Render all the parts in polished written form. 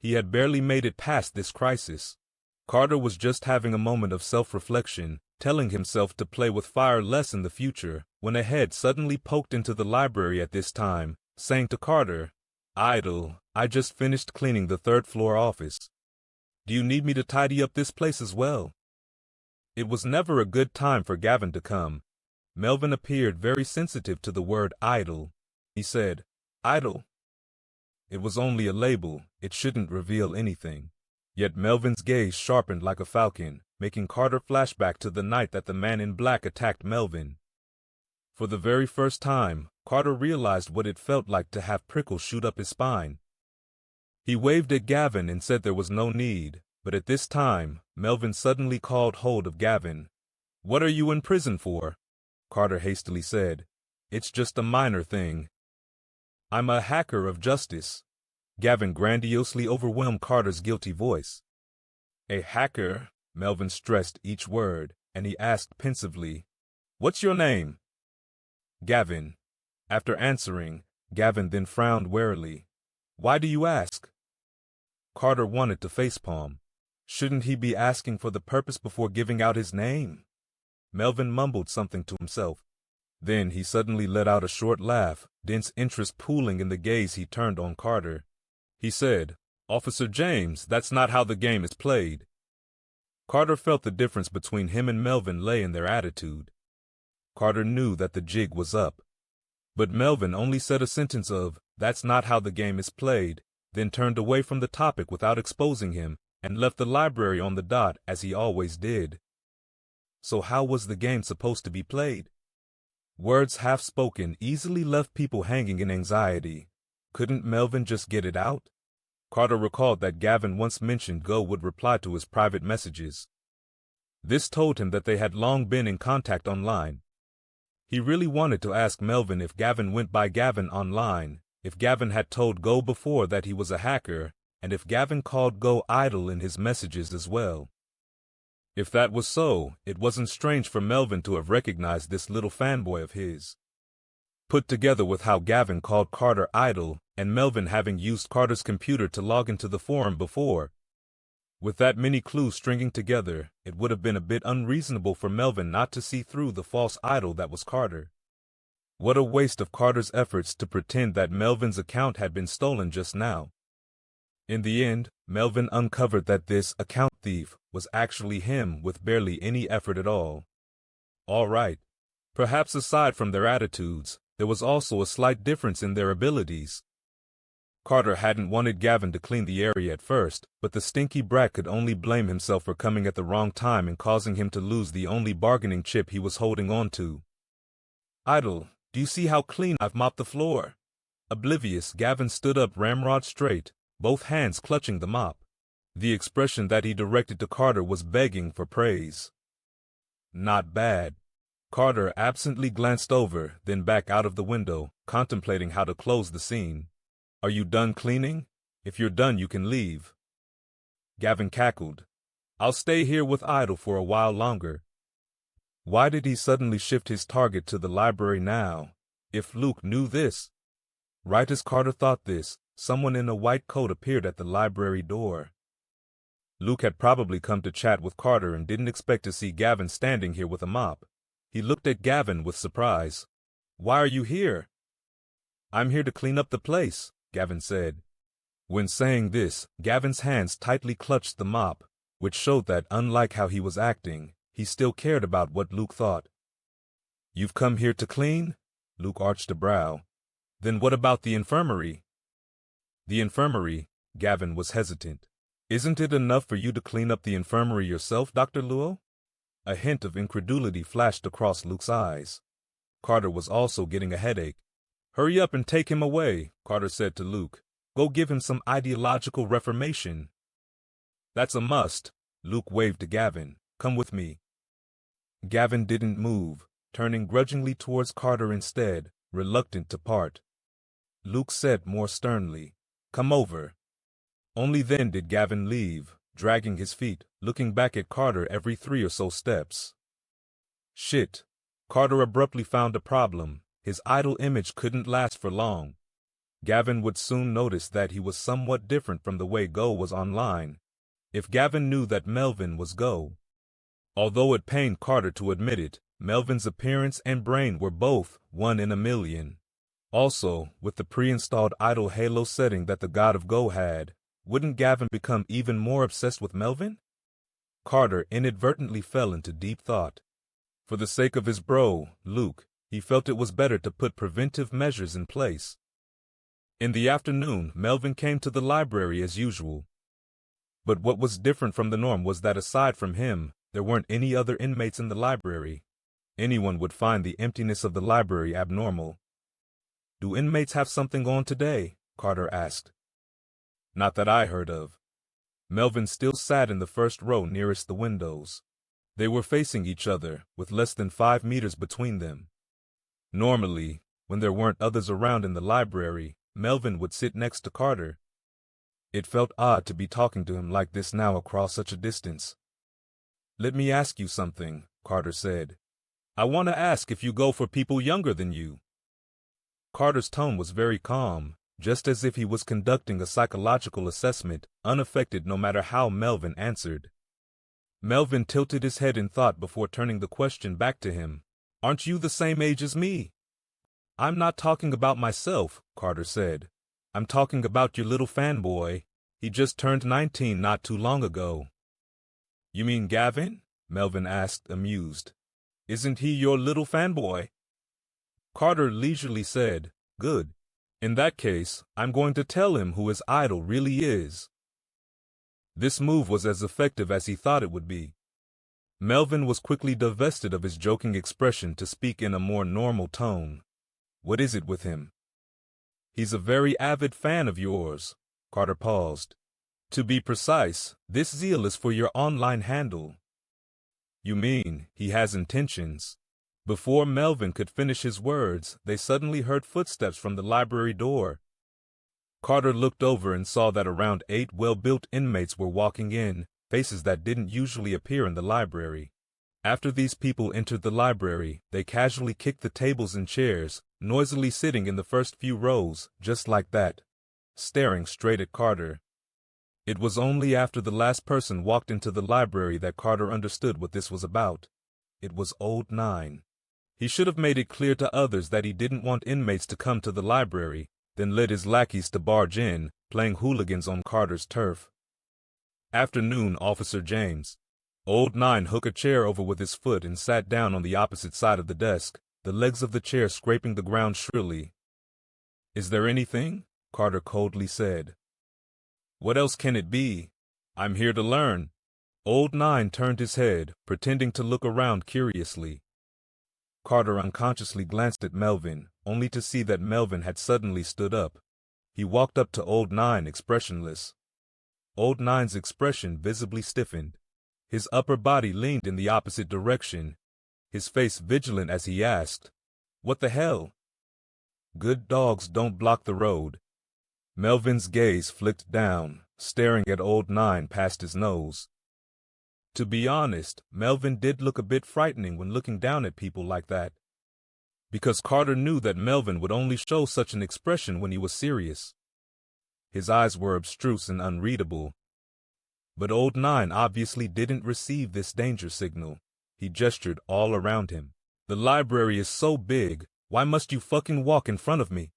He had barely made it past this crisis. Carter was just having a moment of self-reflection, telling himself to play with fire less in the future, when a head suddenly poked into the library at this time, saying to Carter, "Idle, I just finished cleaning the third-floor office. Do you need me to tidy up this place as well?" It was never a good time for Gavin to come. Melvin appeared very sensitive to the word idle. He said, "Idle?" It was only a label, it shouldn't reveal anything. Yet Melvin's gaze sharpened like a falcon, making Carter flash back to the night that the man in black attacked Melvin. For the very first time, Carter realized what it felt like to have prickles shoot up his spine. He waved at Gavin and said there was no need, but at this time, Melvin suddenly called hold of Gavin. "What are you in prison for?" Carter hastily said. "It's just a minor thing." "I'm a hacker of justice." Gavin grandiosely overwhelmed Carter's guilty voice. "A hacker," Melvin stressed each word, and he asked pensively, "What's your name?" "Gavin." After answering, Gavin then frowned warily. "Why do you ask?" Carter wanted to facepalm. Shouldn't he be asking for the purpose before giving out his name? Melvin mumbled something to himself. Then he suddenly let out a short laugh, dense interest pooling in the gaze he turned on Carter. He said, "Officer James, that's not how the game is played." Carter felt the difference between him and Melvin lay in their attitude. Carter knew that the jig was up. But Melvin only said a sentence of, "That's not how the game is played," then turned away from the topic without exposing him, and left the library on the dot as he always did. So how was the game supposed to be played? Words half spoken easily left people hanging in anxiety. Couldn't Melvin just get it out? Carter recalled that Gavin once mentioned Go would reply to his private messages. This told him that they had long been in contact online. He really wanted to ask Melvin if Gavin went by Gavin online, if Gavin had told Go before that he was a hacker, and if Gavin called Go idle in his messages as well. If that was so, it wasn't strange for Melvin to have recognized this little fanboy of his. Put together with how Gavin called Carter idle, and Melvin having used Carter's computer to log into the forum before. With that many clues stringing together, it would have been a bit unreasonable for Melvin not to see through the false idol that was Carter. What a waste of Carter's efforts to pretend that Melvin's account had been stolen just now. In the end, Melvin uncovered that this account thief was actually him with barely any effort at all. All right. Perhaps aside from their attitudes, there was also a slight difference in their abilities. Carter hadn't wanted Gavin to clean the area at first, but the stinky brat could only blame himself for coming at the wrong time and causing him to lose the only bargaining chip he was holding on to. "Idle, do you see how clean I've mopped the floor?" Oblivious, Gavin stood up ramrod straight, both hands clutching the mop. The expression that he directed to Carter was begging for praise. "Not bad." Carter absently glanced over, then back out of the window, contemplating how to close the scene. "Are you done cleaning? If you're done, you can leave." Gavin cackled. "I'll stay here with Idle for a while longer." Why did he suddenly shift his target to the library now? If Luke knew this. Right as Carter thought this, someone in a white coat appeared at the library door. Luke had probably come to chat with Carter and didn't expect to see Gavin standing here with a mop. He looked at Gavin with surprise. "Why are you here?" "I'm here to clean up the place," Gavin said. When saying this, Gavin's hands tightly clutched the mop, which showed that, unlike how he was acting, he still cared about what Luke thought. "You've come here to clean?" Luke arched a brow. "Then what about the infirmary?" "The infirmary," Gavin was hesitant. "Isn't it enough for you to clean up the infirmary yourself, Dr. Luo?" A hint of incredulity flashed across Luke's eyes. Carter was also getting a headache. "Hurry up and take him away," Carter said to Luke. "Go give him some ideological reformation." "That's a must," Luke waved to Gavin. "Come with me." Gavin didn't move, turning grudgingly towards Carter instead, reluctant to part. Luke said more sternly, "Come over." Only then did Gavin leave, dragging his feet, looking back at Carter every 3 or so steps. Shit. Carter abruptly found a problem. His idle image couldn't last for long. Gavin would soon notice that he was somewhat different from the way Go was online. If Gavin knew that Melvin was Go. Although it pained Carter to admit it, Melvin's appearance and brain were both 1 in a million. Also, with the pre-installed idle Halo setting that the God of Go had, wouldn't Gavin become even more obsessed with Melvin? Carter inadvertently fell into deep thought. For the sake of his bro, Luke, he felt it was better to put preventive measures in place. In the afternoon, Melvin came to the library as usual. But what was different from the norm was that aside from him, there weren't any other inmates in the library. Anyone would find the emptiness of the library abnormal. "Do inmates have something on today?" Carter asked. "Not that I heard of." Melvin still sat in the first row nearest the windows. They were facing each other, with less than 5 meters between them. Normally, when there weren't others around in the library, Melvin would sit next to Carter. It felt odd to be talking to him like this now across such a distance. "Let me ask you something," Carter said. "I want to ask if you go for people younger than you." Carter's tone was very calm, just as if he was conducting a psychological assessment, unaffected no matter how Melvin answered. Melvin tilted his head in thought before turning the question back to him. "Aren't you the same age as me?" "I'm not talking about myself," Carter said. "I'm talking about your little fanboy. He just turned 19 not too long ago." "You mean Gavin?" Melvin asked, amused. "Isn't he your little fanboy?" Carter leisurely said, "Good. In that case, I'm going to tell him who his idol really is." This move was as effective as he thought it would be. Melvin was quickly divested of his joking expression to speak in a more normal tone. "What is it with him?" "He's a very avid fan of yours." Carter paused. "To be precise, this zeal is for your online handle." "You mean he has intentions?" Before Melvin could finish his words, they suddenly heard footsteps from the library door. Carter looked over and saw that around 8 well-built inmates were walking in, faces that didn't usually appear in the library. After these people entered the library, they casually kicked the tables and chairs, noisily sitting in the first few rows, just like that, staring straight at Carter. It was only after the last person walked into the library that Carter understood what this was about. It was Old Nine. He should have made it clear to others that he didn't want inmates to come to the library, then led his lackeys to barge in, playing hooligans on Carter's turf. "Afternoon, Officer James." Old Nine hooked a chair over with his foot and sat down on the opposite side of the desk, the legs of the chair scraping the ground shrilly. "Is there anything?" Carter coldly said. "What else can it be? I'm here to learn." Old Nine turned his head, pretending to look around curiously. Carter unconsciously glanced at Melvin, only to see that Melvin had suddenly stood up. He walked up to Old Nine expressionless. Old Nine's expression visibly stiffened. His upper body leaned in the opposite direction, his face vigilant as he asked, "What the hell?" "Good dogs don't block the road." Melvin's gaze flicked down, staring at Old Nine past his nose. To be honest, Melvin did look a bit frightening when looking down at people like that. Because Carter knew that Melvin would only show such an expression when he was serious. His eyes were abstruse and unreadable. But Old Nine obviously didn't receive this danger signal. He gestured all around him. "The library is so big, why must you fucking walk in front of me?"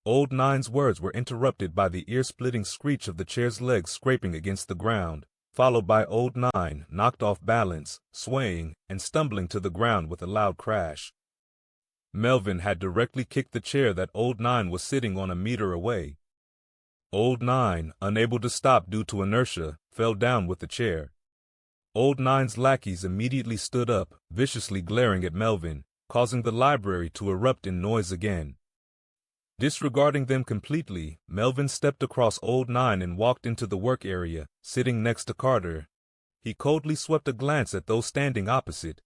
Old Nine's words were interrupted by the ear-splitting screech of the chair's legs scraping against the ground, followed by Old Nine, knocked off balance, swaying, and stumbling to the ground with a loud crash. Melvin had directly kicked the chair that Old Nine was sitting on a meter away. Old Nine, unable to stop due to inertia, fell down with the chair. Old Nine's lackeys immediately stood up, viciously glaring at Melvin, causing the library to erupt in noise again. Disregarding them completely, Melvin stepped across Old Nine and walked into the work area, sitting next to Carter. He coldly swept a glance at those standing opposite.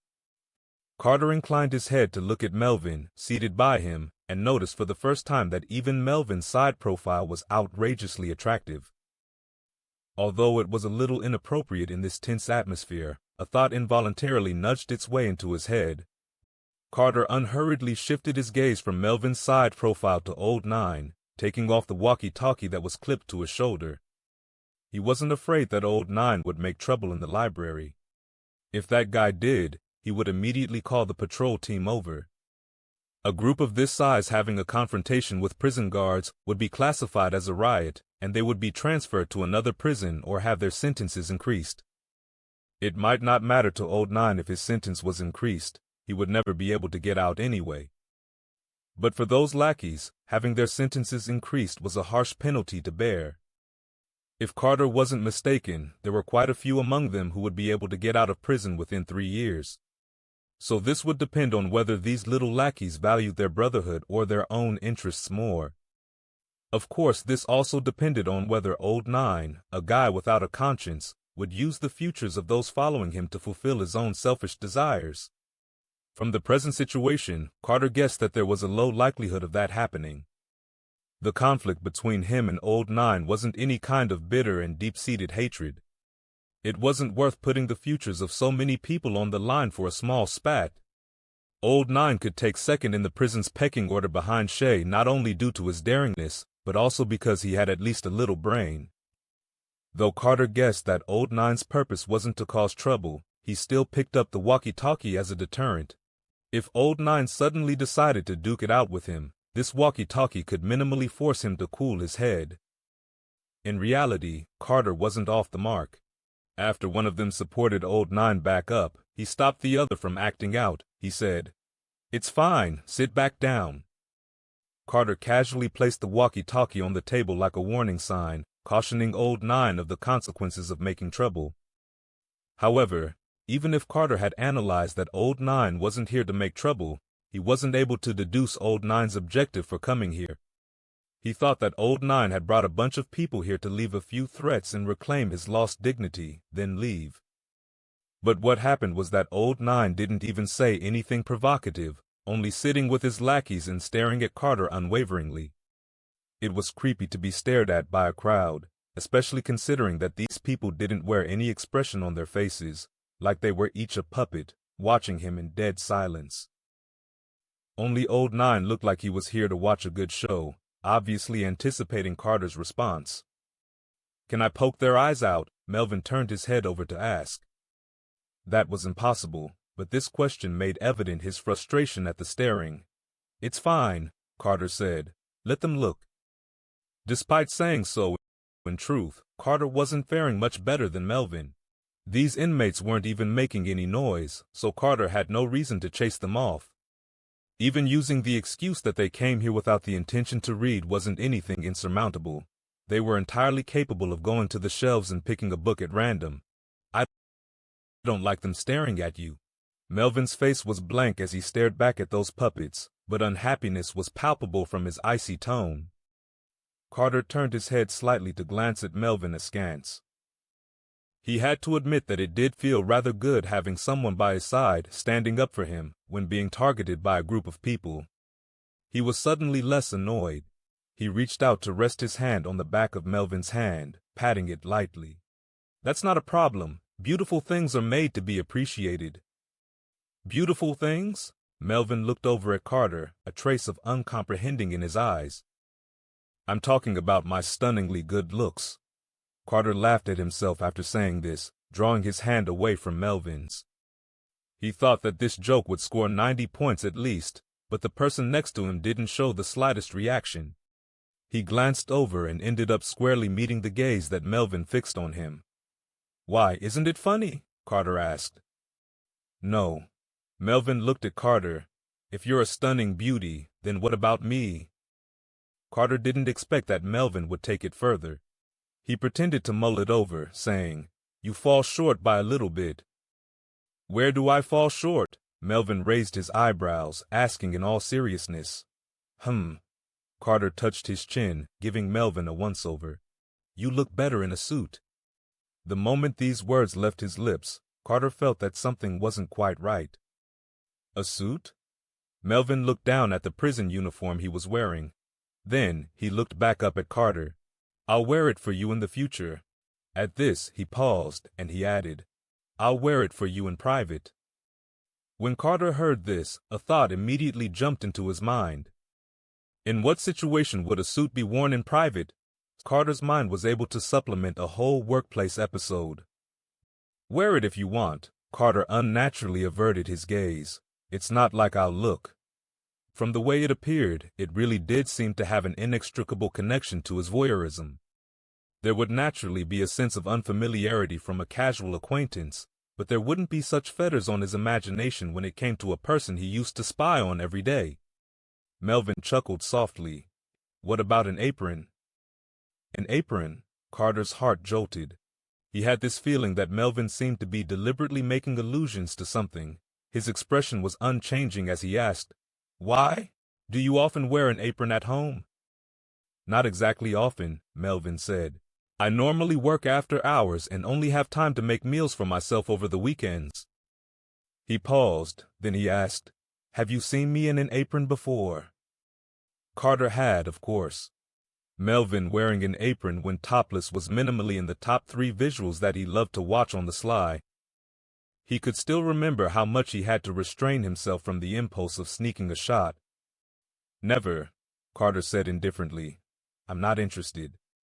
Carter inclined his head to look at Melvin, seated by him, and noticed for the first time that even Melvin's side profile was outrageously attractive. Although it was a little inappropriate in this tense atmosphere, a thought involuntarily nudged its way into his head. Carter unhurriedly shifted his gaze from Melvin's side profile to Old Nine, taking off the walkie-talkie that was clipped to his shoulder. He wasn't afraid that old Nine would make trouble in the library. If that guy did, he would immediately call the patrol team over. A group of this size having a confrontation with prison guards would be classified as a riot, and they would be transferred to another prison or have their sentences increased. It might not matter to old Nine if his sentence was increased. He would never be able to get out anyway. But for those lackeys, having their sentences increased was a harsh penalty to bear. If Carter wasn't mistaken, there were quite a few among them who would be able to get out of prison within 3 years. So this would depend on whether these little lackeys valued their brotherhood or their own interests more. Of course, this also depended on whether old Nine, a guy without a conscience, would use the futures of those following him to fulfill his own selfish desires. From the present situation, Carter guessed that there was a low likelihood of that happening. The conflict between him and old Nine wasn't any kind of bitter and deep-seated hatred. It wasn't worth putting the futures of so many people on the line for a small spat. Old Nine could take second in the prison's pecking order behind Shay not only due to his daringness, but also because he had at least a little brain. Though Carter guessed that old Nine's purpose wasn't to cause trouble, he still picked up the walkie-talkie as a deterrent. If old Nine suddenly decided to duke it out with him, this walkie-talkie could minimally force him to cool his head. In reality, Carter wasn't off the mark. After one of them supported old Nine back up, he stopped the other from acting out. He said, "It's fine, sit back down." Carter casually placed the walkie-talkie on the table like a warning sign, cautioning old Nine of the consequences of making trouble. However, even if Carter had analyzed that old Nine wasn't here to make trouble, he wasn't able to deduce old Nine's objective for coming here. He thought that old Nine had brought a bunch of people here to leave a few threats and reclaim his lost dignity, then leave. But what happened was that old Nine didn't even say anything provocative, only sitting with his lackeys and staring at Carter unwaveringly. It was creepy to be stared at by a crowd, especially considering that these people didn't wear any expression on their faces, like they were each a puppet, watching him in dead silence. Only old Nine looked like he was here to watch a good show, obviously anticipating Carter's response. "Can I poke their eyes out?" Melvin turned his head over to ask. That was impossible, but this question made evident his frustration at the staring. "It's fine," Carter said. "Let them look." Despite saying so, in truth, Carter wasn't faring much better than Melvin. These inmates weren't even making any noise, so Carter had no reason to chase them off. Even using the excuse that they came here without the intention to read wasn't anything insurmountable. They were entirely capable of going to the shelves and picking a book at random. "I don't like them staring at you." Melvin's face was blank as he stared back at those puppets, but unhappiness was palpable from his icy tone. Carter turned his head slightly to glance at Melvin askance. He had to admit that it did feel rather good having someone by his side standing up for him when being targeted by a group of people. He was suddenly less annoyed. He reached out to rest his hand on the back of Melvin's hand, patting it lightly. "That's not a problem. Beautiful things are made to be appreciated." "Beautiful things?" Melvin looked over at Carter, a trace of uncomprehending in his eyes. "I'm talking about my stunningly good looks." Carter laughed at himself after saying this, drawing his hand away from Melvin's. He thought that this joke would score 90 points at least, but the person next to him didn't show the slightest reaction. He glanced over and ended up squarely meeting the gaze that Melvin fixed on him. "Why, isn't it funny?" Carter asked. "No." Melvin looked at Carter. "If you're a stunning beauty, then what about me?" Carter didn't expect that Melvin would take it further. He pretended to mull it over, saying, "You fall short by a little bit." "Where do I fall short?" Melvin raised his eyebrows, asking in all seriousness. Carter touched his chin, giving Melvin a once-over. "You look better in a suit." The moment these words left his lips, Carter felt that something wasn't quite right. "A suit?" Melvin looked down at the prison uniform he was wearing. Then he looked back up at Carter. "I'll wear it for you in the future." At this, he paused, and he added, "I'll wear it for you in private." When Carter heard this, a thought immediately jumped into his mind. In what situation would a suit be worn in private? Carter's mind was able to supplement a whole workplace episode. Wear it if you want. Carter unnaturally averted his gaze. It's not like I'll look. From the way it appeared, it really did seem to have an inextricable connection to his voyeurism. There would naturally be a sense of unfamiliarity from a casual acquaintance, but there wouldn't be such fetters on his imagination when it came to a person he used to spy on every day. Melvin chuckled softly. What about an apron? An apron? Carter's heart jolted. He had this feeling that Melvin seemed to be deliberately making allusions to something. His expression was unchanging as he asked, Why? Do you often wear an apron at home? Not exactly often, Melvin said. I normally work after hours and only have time to make meals for myself over the weekends. He paused, then he asked, Have you seen me in an apron before? Carter had, of course. Melvin wearing an apron when topless was minimally in the top 3 visuals that he loved to watch on the sly. He could still remember how much he had to restrain himself from the impulse of sneaking a shot. Never, Carter said indifferently. I'm not interested.